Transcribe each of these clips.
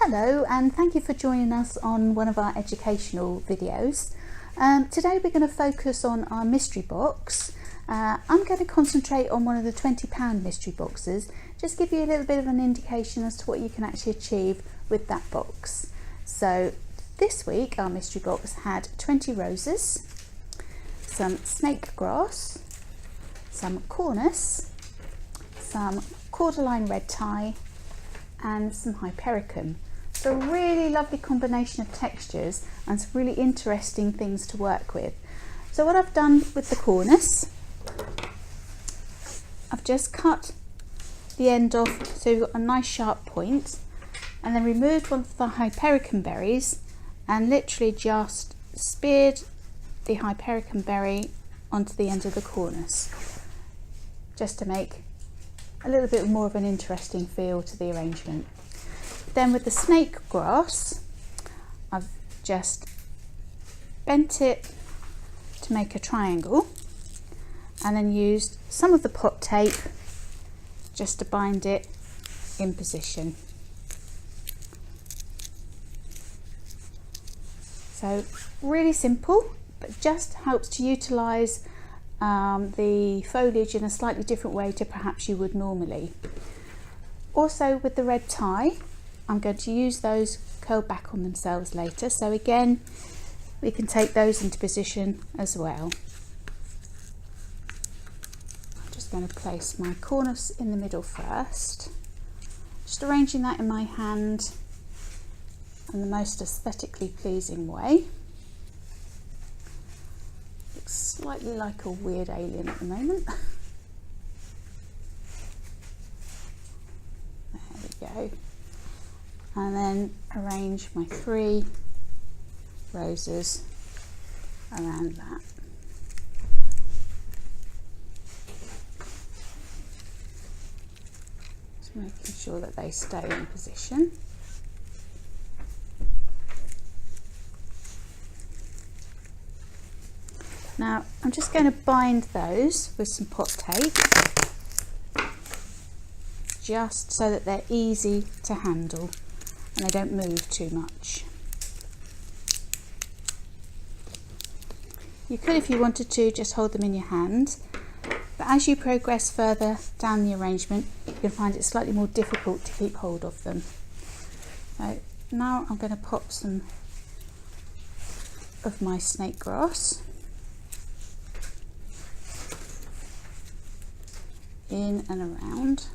Hello, and thank you for joining us on one of our educational videos. Today we're going to focus on our mystery box. I'm going to concentrate on one of the £20 mystery boxes, just give you a little bit of an indication as to what you can actually achieve with that box. So this week our mystery box had 20 roses, some snake grass, some cornus, some Cordyline red tie and some Hypericum. So a really lovely combination of textures and some really interesting things to work with. So what I've done with the cornus, I've just cut the end off so we've got a nice sharp point, and then removed one of the Hypericum berries and literally just speared the Hypericum berry onto the end of the cornus, just to make a little bit more of an interesting feel to the arrangement. Then with the snake grass, I've just bent it to make a triangle and then used some of the pot tape just to bind it in position. So really simple, but just helps to utilise the foliage in a slightly different way to perhaps you would normally. Also with the red tie, I'm going to use those curled back on themselves later, so again we can take those into position as well. I'm just going to place my cornus in the middle first, just arranging that in my hand in the most aesthetically pleasing way. Slightly like a weird alien at the moment. There we go. And then arrange my 3 roses around that. Just making sure that they stay in position. Now I'm just going to bind those with some pot tape, just so that they're easy to handle and they don't move too much. You could, if you wanted to, just hold them in your hand, but as you progress further down the arrangement you'll find it slightly more difficult to keep hold of them. So now I'm going to pop some of my snake grass in and around.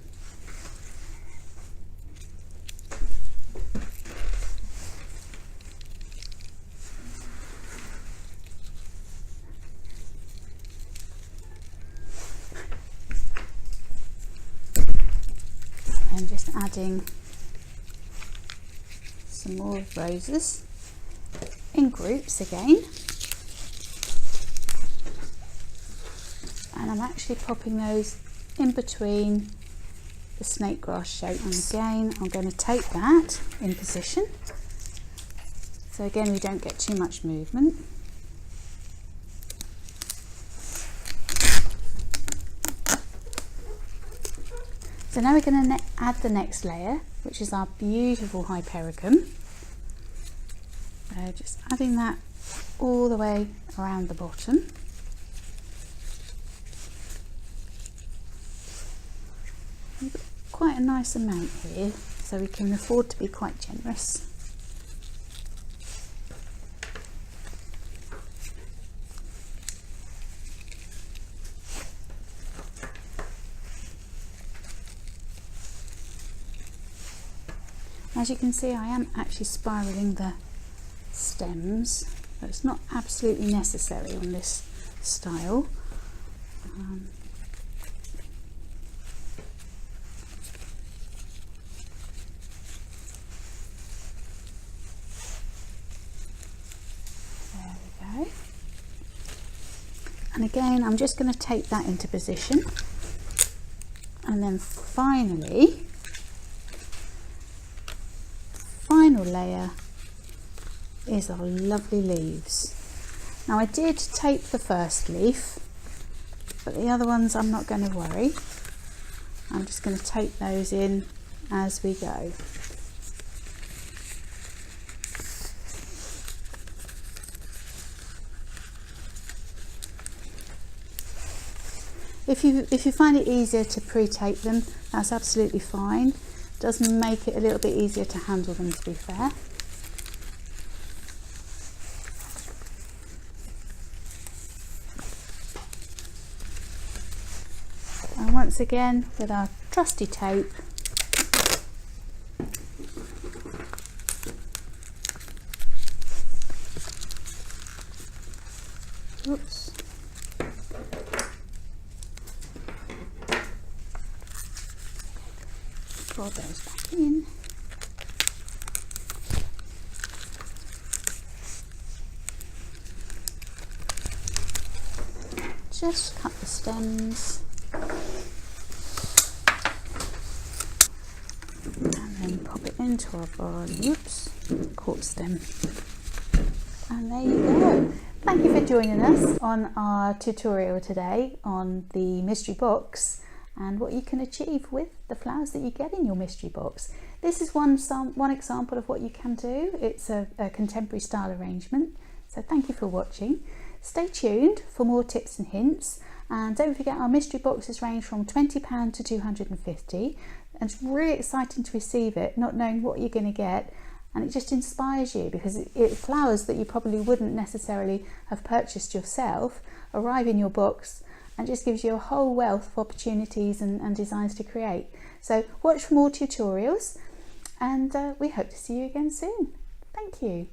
And just adding some more roses in groups again. And I'm actually popping those in between the snake grass shapes. And again I'm going to tape that in position, so again we don't get too much movement. So now we're going to add the next layer, which is our beautiful Hypericum. So just adding that all the way around the bottom. We've got quite a nice amount here, so we can afford to be quite generous. As you can see, I am actually spiralling the stems, but it's not absolutely necessary on this style. And again I'm just going to tape that into position, and then finally final layer is our lovely leaves. Now I did tape the first leaf, but the other ones I'm not going to worry. I'm just going to tape those in as we go. If you find it easier to pre-tape them, that's absolutely fine. Does make it a little bit easier to handle them, to be fair. And once again, with our trusty tape, oops, fold those back in. Just cut the stems. And then pop it into our oops, cork stem. And there you go. Thank you for joining us on our tutorial today on the mystery box and what you can achieve with the flowers that you get in your mystery box. This is one example of what you can do. It's a contemporary style arrangement. So thank you for watching. Stay tuned for more tips and hints, and don't forget our mystery boxes range from £20 to £250, and it's really exciting to receive it, not knowing what you're going to get, and it just inspires you because flowers that you probably wouldn't necessarily have purchased yourself arrive in your box and just gives you a whole wealth of opportunities and designs to create. So watch for more tutorials, and we hope to see you again soon. Thank you.